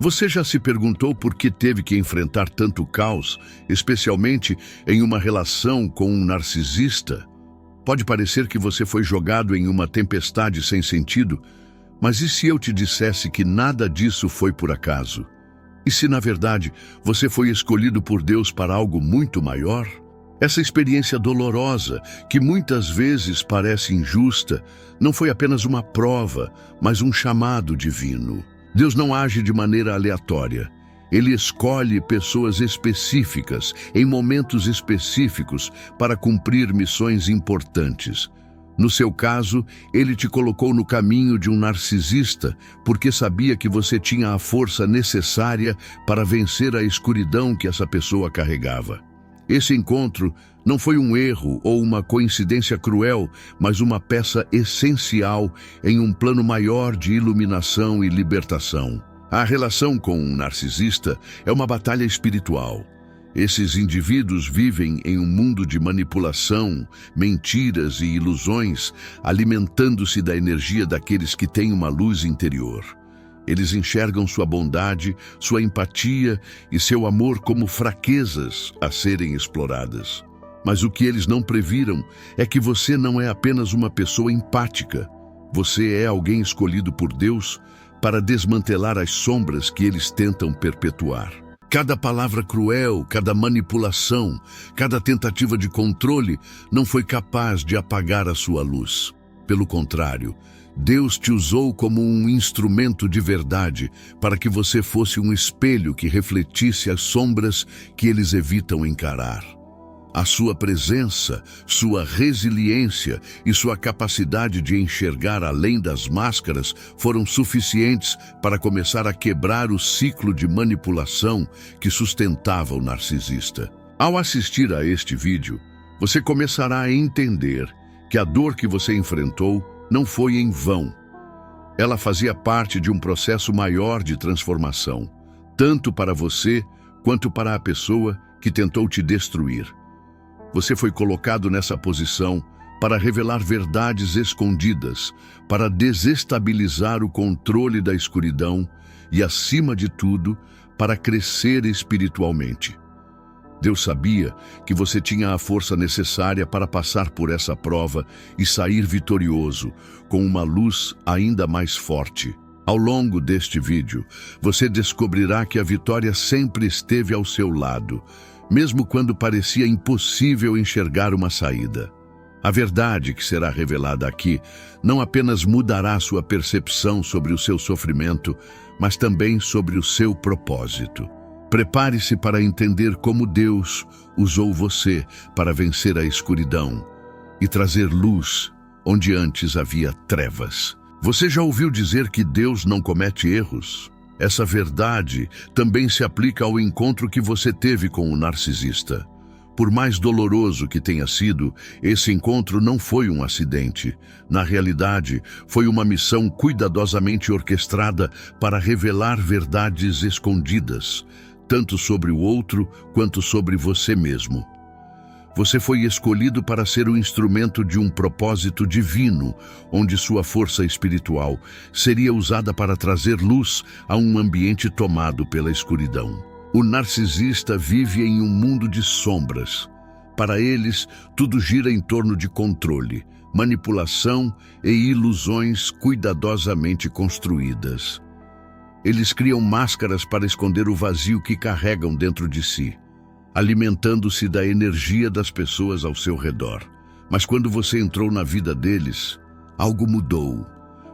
Você já se perguntou por que teve que enfrentar tanto caos, especialmente em uma relação com um narcisista? Pode parecer que você foi jogado em uma tempestade sem sentido, mas e se eu te dissesse que nada disso foi por acaso? E se, na verdade, você foi escolhido por Deus para algo muito maior? Essa experiência dolorosa, que muitas vezes parece injusta, não foi apenas uma prova, mas um chamado divino. Deus não age de maneira aleatória. Ele escolhe pessoas específicas, em momentos específicos, para cumprir missões importantes. No seu caso, ele te colocou no caminho de um narcisista, porque sabia que você tinha a força necessária para vencer a escuridão que essa pessoa carregava. Esse encontro não foi um erro ou uma coincidência cruel, mas uma peça essencial em um plano maior de iluminação e libertação. A relação com um narcisista é uma batalha espiritual. Esses indivíduos vivem em um mundo de manipulação, mentiras e ilusões, alimentando-se da energia daqueles que têm uma luz interior. Eles enxergam sua bondade, sua empatia e seu amor como fraquezas a serem exploradas. Mas o que eles não previram é que você não é apenas uma pessoa empática. Você é alguém escolhido por Deus para desmantelar as sombras que eles tentam perpetuar. Cada palavra cruel, cada manipulação, cada tentativa de controle não foi capaz de apagar a sua luz. Pelo contrário, Deus te usou como um instrumento de verdade para que você fosse um espelho que refletisse as sombras que eles evitam encarar. A sua presença, sua resiliência e sua capacidade de enxergar além das máscaras foram suficientes para começar a quebrar o ciclo de manipulação que sustentava o narcisista. Ao assistir a este vídeo, você começará a entender que a dor que você enfrentou não foi em vão. Ela fazia parte de um processo maior de transformação, tanto para você quanto para a pessoa que tentou te destruir. Você foi colocado nessa posição para revelar verdades escondidas, para desestabilizar o controle da escuridão e, acima de tudo, para crescer espiritualmente. Deus sabia que você tinha a força necessária para passar por essa prova e sair vitorioso, com uma luz ainda mais forte. Ao longo deste vídeo, você descobrirá que a vitória sempre esteve ao seu lado, mesmo quando parecia impossível enxergar uma saída. A verdade que será revelada aqui não apenas mudará sua percepção sobre o seu sofrimento, mas também sobre o seu propósito. Prepare-se para entender como Deus usou você para vencer a escuridão e trazer luz onde antes havia trevas. Você já ouviu dizer que Deus não comete erros? Essa verdade também se aplica ao encontro que você teve com o narcisista. Por mais doloroso que tenha sido, esse encontro não foi um acidente. Na realidade, foi uma missão cuidadosamente orquestrada para revelar verdades escondidas, tanto sobre o outro quanto sobre você mesmo. Você foi escolhido para ser o instrumento de um propósito divino, onde sua força espiritual seria usada para trazer luz a um ambiente tomado pela escuridão. O narcisista vive em um mundo de sombras. Para eles, tudo gira em torno de controle, manipulação e ilusões cuidadosamente construídas. Eles criam máscaras para esconder o vazio que carregam dentro de si, alimentando-se da energia das pessoas ao seu redor. Mas quando você entrou na vida deles, algo mudou.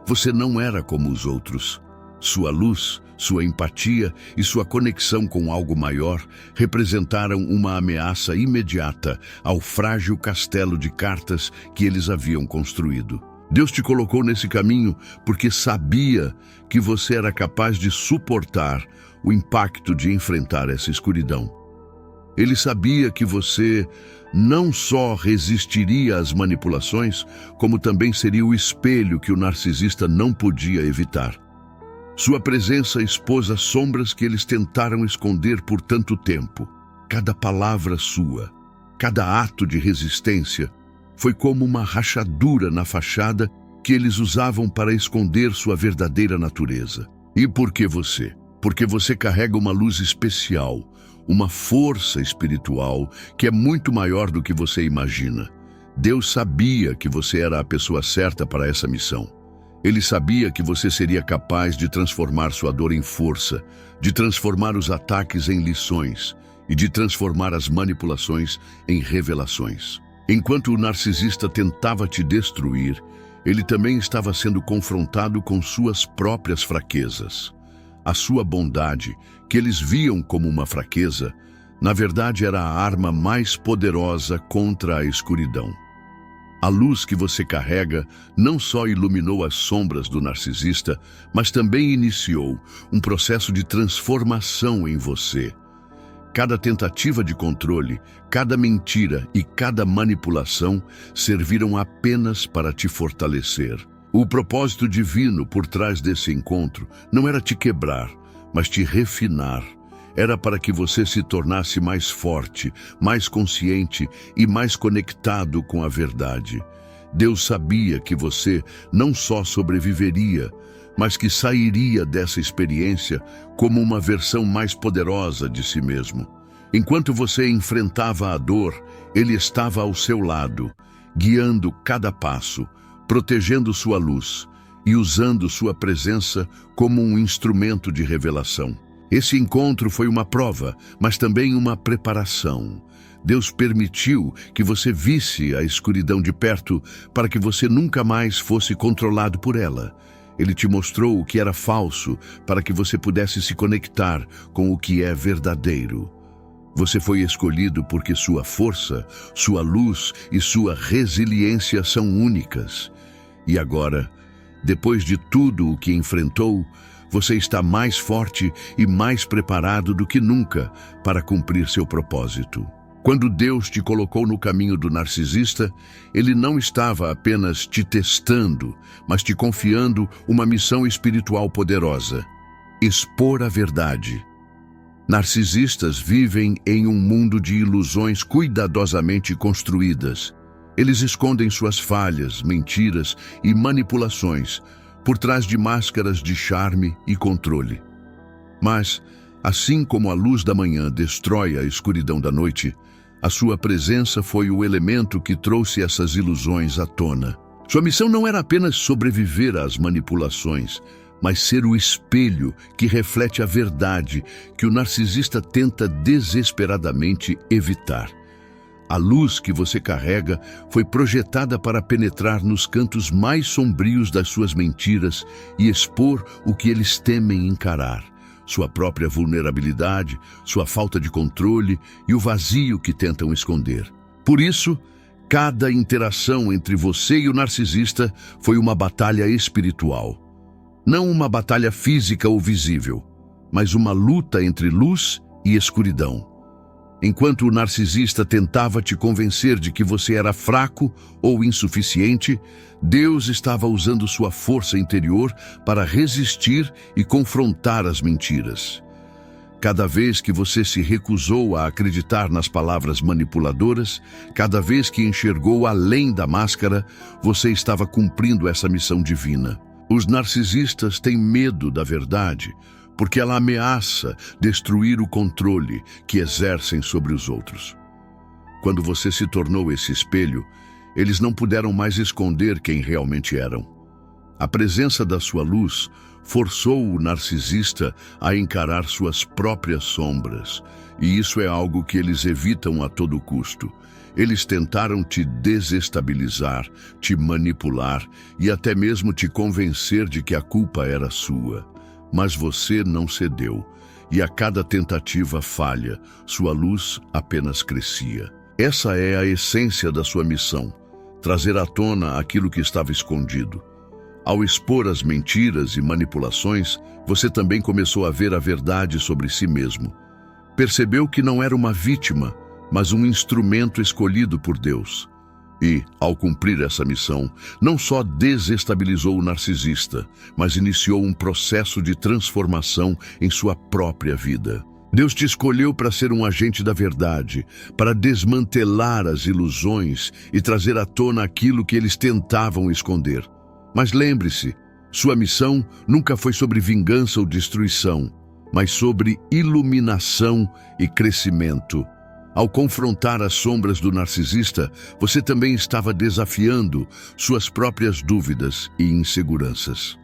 Você não era como os outros. Sua luz, sua empatia e sua conexão com algo maior representaram uma ameaça imediata ao frágil castelo de cartas que eles haviam construído. Deus te colocou nesse caminho porque sabia que você era capaz de suportar o impacto de enfrentar essa escuridão. Ele sabia que você não só resistiria às manipulações, como também seria o espelho que o narcisista não podia evitar. Sua presença expôs as sombras que eles tentaram esconder por tanto tempo. Cada palavra sua, cada ato de resistência, foi como uma rachadura na fachada que eles usavam para esconder sua verdadeira natureza. E por que você? porque você carrega uma luz especial, uma força espiritual que é muito maior do que você imagina. Deus sabia que você era a pessoa certa para essa missão. Ele sabia que você seria capaz de transformar sua dor em força, de transformar os ataques em lições e de transformar as manipulações em revelações. Enquanto o narcisista tentava te destruir, ele também estava sendo confrontado com suas próprias fraquezas. A sua bondade, que eles viam como uma fraqueza, na verdade era a arma mais poderosa contra a escuridão. A luz que você carrega não só iluminou as sombras do narcisista, mas também iniciou um processo de transformação em você. Cada tentativa de controle, cada mentira e cada manipulação serviram apenas para te fortalecer. O propósito divino por trás desse encontro não era te quebrar, mas te refinar. Era para que você se tornasse mais forte, mais consciente e mais conectado com a verdade. Deus sabia que você não só sobreviveria, mas que sairia dessa experiência como uma versão mais poderosa de si mesmo. Enquanto você enfrentava a dor, Ele estava ao seu lado, guiando cada passo, protegendo sua luz e usando sua presença como um instrumento de revelação. Esse encontro foi uma prova, mas também uma preparação. Deus permitiu que você visse a escuridão de perto para que você nunca mais fosse controlado por ela. Ele te mostrou o que era falso para que você pudesse se conectar com o que é verdadeiro. Você foi escolhido porque sua força, sua luz e sua resiliência são únicas. E agora, depois de tudo o que enfrentou, você está mais forte e mais preparado do que nunca para cumprir seu propósito. Quando Deus te colocou no caminho do narcisista, Ele não estava apenas te testando, mas te confiando uma missão espiritual poderosa: expor a verdade. Narcisistas vivem em um mundo de ilusões cuidadosamente construídas. Eles escondem suas falhas, mentiras e manipulações por trás de máscaras de charme e controle. Mas, assim como a luz da manhã destrói a escuridão da noite, a sua presença foi o elemento que trouxe essas ilusões à tona. Sua missão não era apenas sobreviver às manipulações, mas ser o espelho que reflete a verdade que o narcisista tenta desesperadamente evitar. A luz que você carrega foi projetada para penetrar nos cantos mais sombrios das suas mentiras e expor o que eles temem encarar: sua própria vulnerabilidade, sua falta de controle e o vazio que tentam esconder. Por isso, cada interação entre você e o narcisista foi uma batalha espiritual. Não uma batalha física ou visível, mas uma luta entre luz e escuridão. Enquanto o narcisista tentava te convencer de que você era fraco ou insuficiente, Deus estava usando sua força interior para resistir e confrontar as mentiras. Cada vez que você se recusou a acreditar nas palavras manipuladoras, cada vez que enxergou além da máscara, você estava cumprindo essa missão divina. Os narcisistas têm medo da verdade, porque ela ameaça destruir o controle que exercem sobre os outros. Quando você se tornou esse espelho, eles não puderam mais esconder quem realmente eram. A presença da sua luz forçou o narcisista a encarar suas próprias sombras, e isso é algo que eles evitam a todo custo. Eles tentaram te desestabilizar, te manipular e até mesmo te convencer de que a culpa era sua. Mas você não cedeu, e a cada tentativa falha, sua luz apenas crescia. Essa é a essência da sua missão: trazer à tona aquilo que estava escondido. Ao expor as mentiras e manipulações, você também começou a ver a verdade sobre si mesmo. Percebeu que não era uma vítima, mas um instrumento escolhido por Deus. E, ao cumprir essa missão, não só desestabilizou o narcisista, mas iniciou um processo de transformação em sua própria vida. Deus te escolheu para ser um agente da verdade, para desmantelar as ilusões e trazer à tona aquilo que eles tentavam esconder. Mas lembre-se, sua missão nunca foi sobre vingança ou destruição, mas sobre iluminação e crescimento. Ao confrontar as sombras do narcisista, você também estava desafiando suas próprias dúvidas e inseguranças.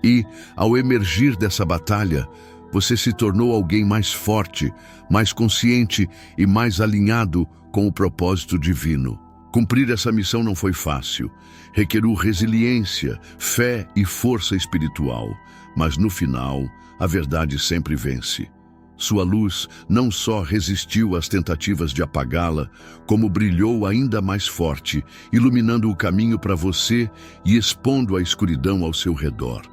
E, ao emergir dessa batalha, você se tornou alguém mais forte, mais consciente e mais alinhado com o propósito divino. Cumprir essa missão não foi fácil. Requeriu resiliência, fé e força espiritual. Mas no final, a verdade sempre vence. Sua luz não só resistiu às tentativas de apagá-la, como brilhou ainda mais forte, iluminando o caminho para você e expondo a escuridão ao seu redor.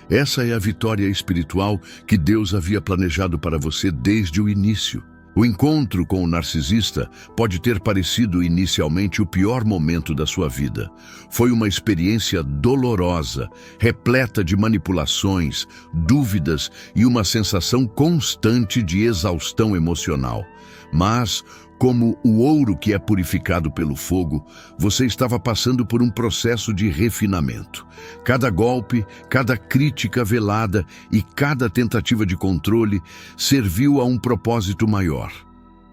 Essa é a vitória espiritual que Deus havia planejado para você desde o início. O encontro com o narcisista pode ter parecido inicialmente o pior momento da sua vida. Foi uma experiência dolorosa, repleta de manipulações, dúvidas e uma sensação constante de exaustão emocional. Mas, como o ouro que é purificado pelo fogo, você estava passando por um processo de refinamento. Cada golpe, cada crítica velada e cada tentativa de controle serviu a um propósito maior: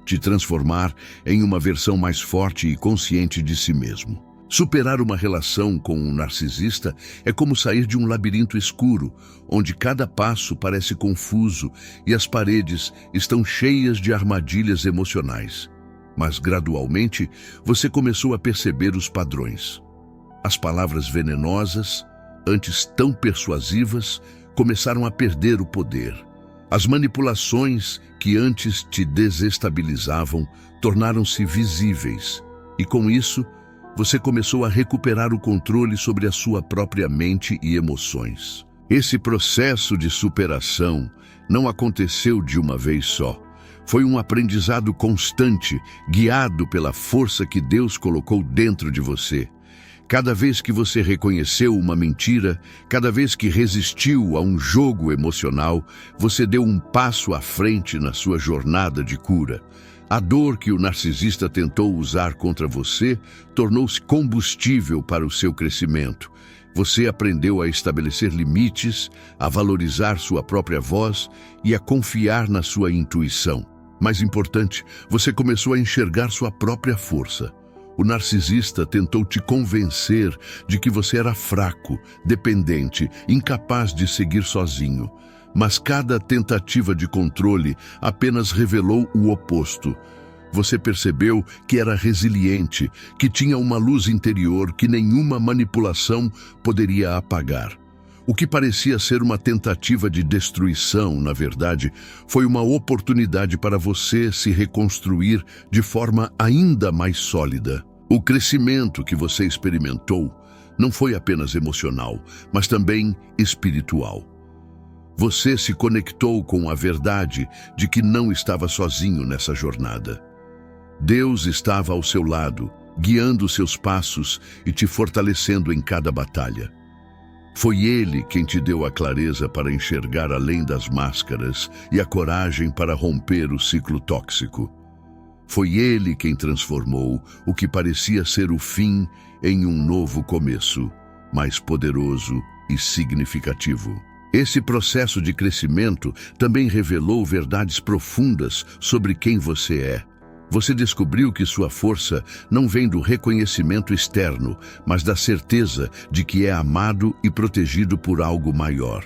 te transformar em uma versão mais forte e consciente de si mesmo. Superar uma relação com um narcisista é como sair de um labirinto escuro, onde cada passo parece confuso e as paredes estão cheias de armadilhas emocionais. Mas, gradualmente, você começou a perceber os padrões. As palavras venenosas, antes tão persuasivas, começaram a perder o poder. As manipulações que antes te desestabilizavam tornaram-se visíveis. E, com isso, você começou a recuperar o controle sobre a sua própria mente e emoções. Esse processo de superação não aconteceu de uma vez só. Foi um aprendizado constante, guiado pela força que Deus colocou dentro de você. Cada vez que você reconheceu uma mentira, cada vez que resistiu a um jogo emocional, você deu um passo à frente na sua jornada de cura. A dor que o narcisista tentou usar contra você tornou-se combustível para o seu crescimento. Você aprendeu a estabelecer limites, a valorizar sua própria voz e a confiar na sua intuição. Mais importante, você começou a enxergar sua própria força. O narcisista tentou te convencer de que você era fraco, dependente, incapaz de seguir sozinho. Mas cada tentativa de controle apenas revelou o oposto. Você percebeu que era resiliente, que tinha uma luz interior que nenhuma manipulação poderia apagar. O que parecia ser uma tentativa de destruição, na verdade, foi uma oportunidade para você se reconstruir de forma ainda mais sólida. O crescimento que você experimentou não foi apenas emocional, mas também espiritual. Você se conectou com a verdade de que não estava sozinho nessa jornada. Deus estava ao seu lado, guiando seus passos e te fortalecendo em cada batalha. Foi Ele quem te deu a clareza para enxergar além das máscaras e a coragem para romper o ciclo tóxico. Foi Ele quem transformou o que parecia ser o fim em um novo começo, mais poderoso e significativo. Esse processo de crescimento também revelou verdades profundas sobre quem você é. Você descobriu que sua força não vem do reconhecimento externo, mas da certeza de que é amado e protegido por algo maior.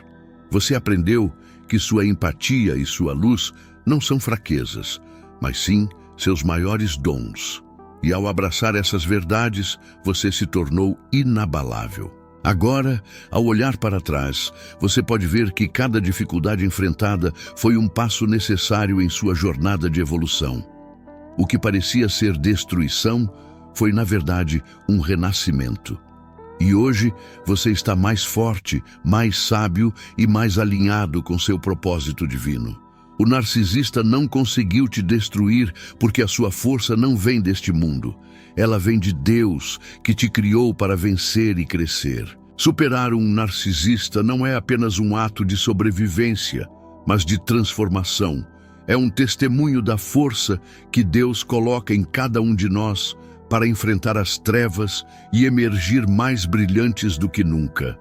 Você aprendeu que sua empatia e sua luz não são fraquezas, mas sim seus maiores dons. E ao abraçar essas verdades, você se tornou inabalável. Agora, ao olhar para trás, você pode ver que cada dificuldade enfrentada foi um passo necessário em sua jornada de evolução. O que parecia ser destruição foi, na verdade, um renascimento. E hoje você está mais forte, mais sábio e mais alinhado com seu propósito divino. O narcisista não conseguiu te destruir porque a sua força não vem deste mundo. Ela vem de Deus, que te criou para vencer e crescer. Superar um narcisista não é apenas um ato de sobrevivência, mas de transformação. É um testemunho da força que Deus coloca em cada um de nós para enfrentar as trevas e emergir mais brilhantes do que nunca.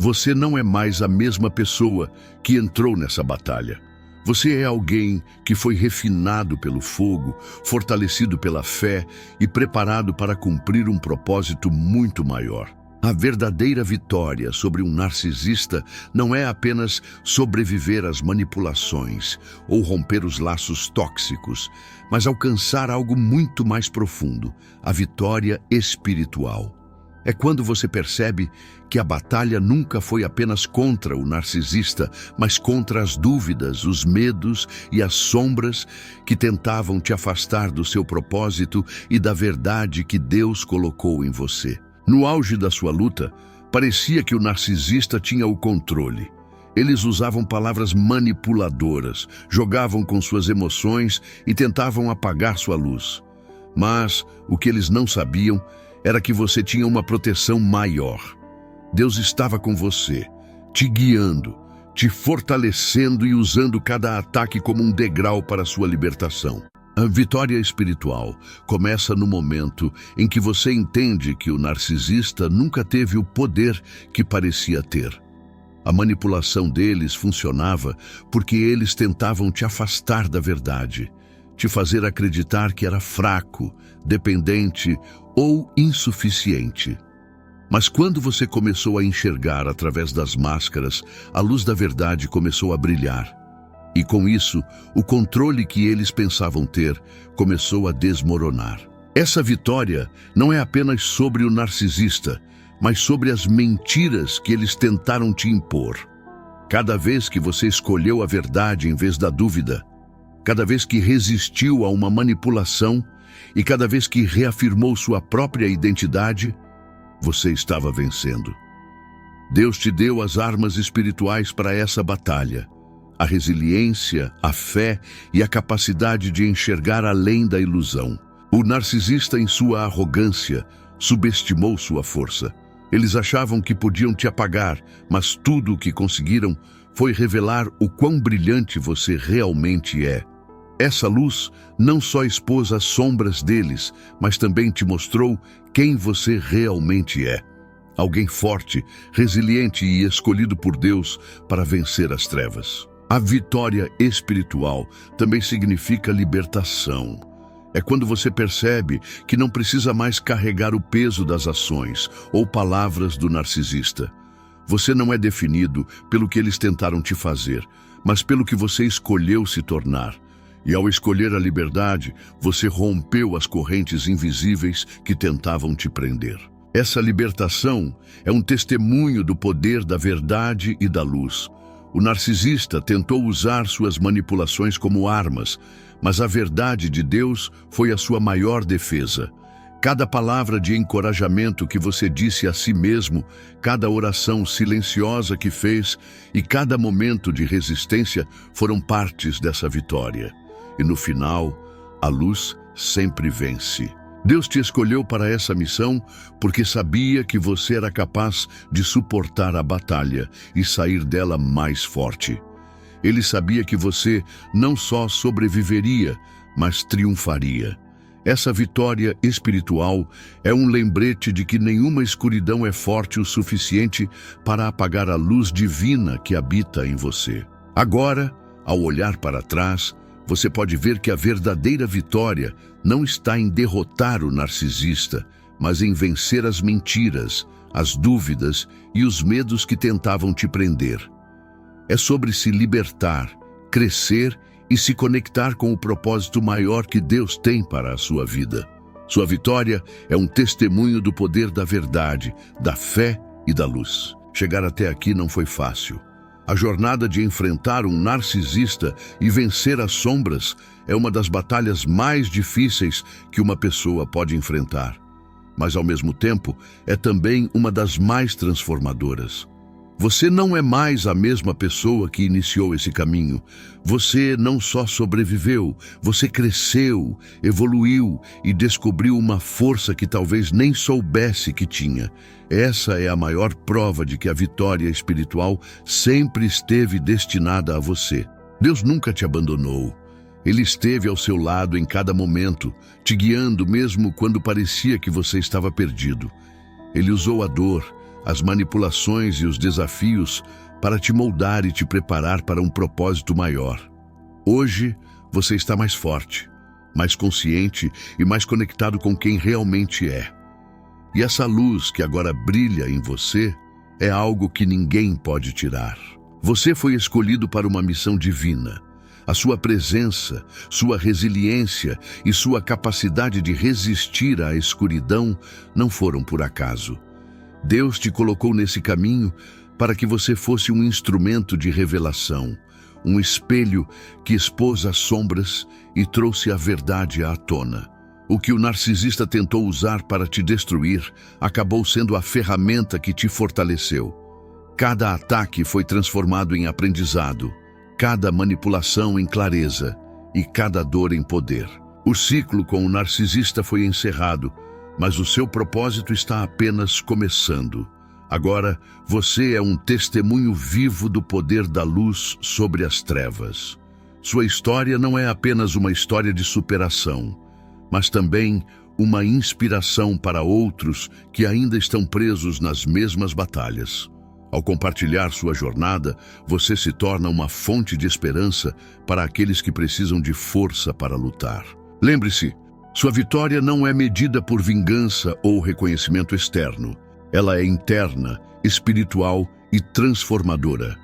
Você não é mais a mesma pessoa que entrou nessa batalha. Você é alguém que foi refinado pelo fogo, fortalecido pela fé e preparado para cumprir um propósito muito maior. A verdadeira vitória sobre um narcisista não é apenas sobreviver às manipulações ou romper os laços tóxicos, mas alcançar algo muito mais profundo, a vitória espiritual. É quando você percebe que a batalha nunca foi apenas contra o narcisista, mas contra as dúvidas, os medos e as sombras que tentavam te afastar do seu propósito e da verdade que Deus colocou em você. No auge da sua luta, parecia que o narcisista tinha o controle. Eles usavam palavras manipuladoras, jogavam com suas emoções e tentavam apagar sua luz. Mas o que eles não sabiam era que você tinha uma proteção maior. Deus estava com você, te guiando, te fortalecendo e usando cada ataque como um degrau para a sua libertação. A vitória espiritual começa no momento em que você entende que o narcisista nunca teve o poder que parecia ter. A manipulação deles funcionava porque eles tentavam te afastar da verdade, te fazer acreditar que era fraco, dependente ou insuficiente. Mas quando você começou a enxergar através das máscaras, a luz da verdade começou a brilhar. E com isso, o controle que eles pensavam ter começou a desmoronar. Essa vitória não é apenas sobre o narcisista, mas sobre as mentiras que eles tentaram te impor. Cada vez que você escolheu a verdade em vez da dúvida, cada vez que resistiu a uma manipulação e cada vez que reafirmou sua própria identidade, você estava vencendo. Deus te deu as armas espirituais para essa batalha: a resiliência, a fé e a capacidade de enxergar além da ilusão. O narcisista, em sua arrogância, subestimou sua força. Eles achavam que podiam te apagar, mas tudo o que conseguiram foi revelar o quão brilhante você realmente é. Essa luz não só expôs as sombras deles, mas também te mostrou quem você realmente é. Alguém forte, resiliente e escolhido por Deus para vencer as trevas. A vitória espiritual também significa libertação. É quando você percebe que não precisa mais carregar o peso das ações ou palavras do narcisista. Você não é definido pelo que eles tentaram te fazer, mas pelo que você escolheu se tornar. E ao escolher a liberdade, você rompeu as correntes invisíveis que tentavam te prender. Essa libertação é um testemunho do poder da verdade e da luz. O narcisista tentou usar suas manipulações como armas, mas a verdade de Deus foi a sua maior defesa. Cada palavra de encorajamento que você disse a si mesmo, cada oração silenciosa que fez e cada momento de resistência foram partes dessa vitória. E no final, a luz sempre vence. Deus te escolheu para essa missão porque sabia que você era capaz de suportar a batalha e sair dela mais forte. Ele sabia que você não só sobreviveria, mas triunfaria. Essa vitória espiritual é um lembrete de que nenhuma escuridão é forte o suficiente para apagar a luz divina que habita em você. Agora, ao olhar para trás, você pode ver que a verdadeira vitória não está em derrotar o narcisista, mas em vencer as mentiras, as dúvidas e os medos que tentavam te prender. É sobre se libertar, crescer e se conectar com o propósito maior que Deus tem para a sua vida. Sua vitória é um testemunho do poder da verdade, da fé e da luz. Chegar até aqui não foi fácil. A jornada de enfrentar um narcisista e vencer as sombras é uma das batalhas mais difíceis que uma pessoa pode enfrentar. Mas, ao mesmo tempo, é também uma das mais transformadoras. Você não é mais a mesma pessoa que iniciou esse caminho. Você não só sobreviveu, você cresceu, evoluiu e descobriu uma força que talvez nem soubesse que tinha. Essa é a maior prova de que a vitória espiritual sempre esteve destinada a você. Deus nunca te abandonou. Ele esteve ao seu lado em cada momento, te guiando mesmo quando parecia que você estava perdido. Ele usou a dor, as manipulações e os desafios para te moldar e te preparar para um propósito maior. Hoje, você está mais forte, mais consciente e mais conectado com quem realmente é. E essa luz que agora brilha em você é algo que ninguém pode tirar. Você foi escolhido para uma missão divina. A sua presença, sua resiliência e sua capacidade de resistir à escuridão não foram por acaso. Deus te colocou nesse caminho para que você fosse um instrumento de revelação, um espelho que expôs as sombras e trouxe a verdade à tona. O que o narcisista tentou usar para te destruir acabou sendo a ferramenta que te fortaleceu. Cada ataque foi transformado em aprendizado, cada manipulação em clareza e cada dor em poder. O ciclo com o narcisista foi encerrado, mas o seu propósito está apenas começando. Agora, você é um testemunho vivo do poder da luz sobre as trevas. Sua história não é apenas uma história de superação, mas também uma inspiração para outros que ainda estão presos nas mesmas batalhas. Ao compartilhar sua jornada, você se torna uma fonte de esperança para aqueles que precisam de força para lutar. Lembre-se, sua vitória não é medida por vingança ou reconhecimento externo. Ela é interna, espiritual e transformadora.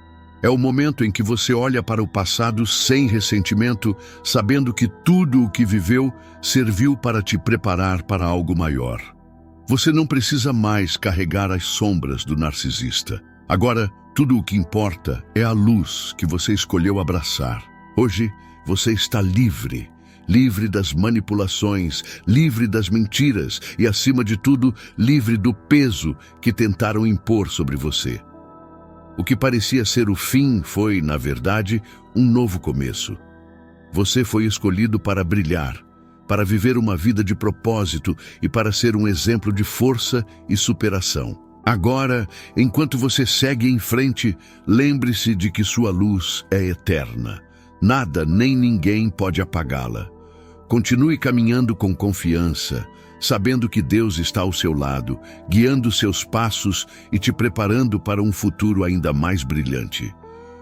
É o momento em que você olha para o passado sem ressentimento, sabendo que tudo o que viveu serviu para te preparar para algo maior. Você não precisa mais carregar as sombras do narcisista. Agora, tudo o que importa é a luz que você escolheu abraçar. Hoje, você está livre. Livre das manipulações, livre das mentiras e, acima de tudo, livre do peso que tentaram impor sobre você. O que parecia ser o fim foi, na verdade, um novo começo. Você foi escolhido para brilhar, para viver uma vida de propósito e para ser um exemplo de força e superação. Agora, enquanto você segue em frente, lembre-se de que sua luz é eterna. Nada nem ninguém pode apagá-la. Continue caminhando com confiança, sabendo que Deus está ao seu lado, guiando seus passos e te preparando para um futuro ainda mais brilhante.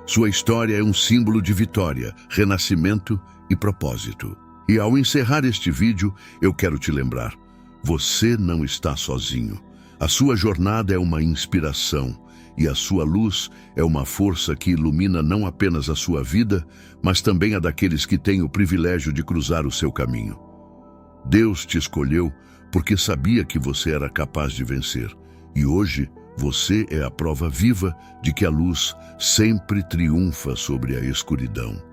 Sua história é um símbolo de vitória, renascimento e propósito. E ao encerrar este vídeo, eu quero te lembrar, você não está sozinho. A sua jornada é uma inspiração e a sua luz é uma força que ilumina não apenas a sua vida, mas também a daqueles que têm o privilégio de cruzar o seu caminho. Deus te escolheu porque sabia que você era capaz de vencer. E hoje, você é a prova viva de que a luz sempre triunfa sobre a escuridão.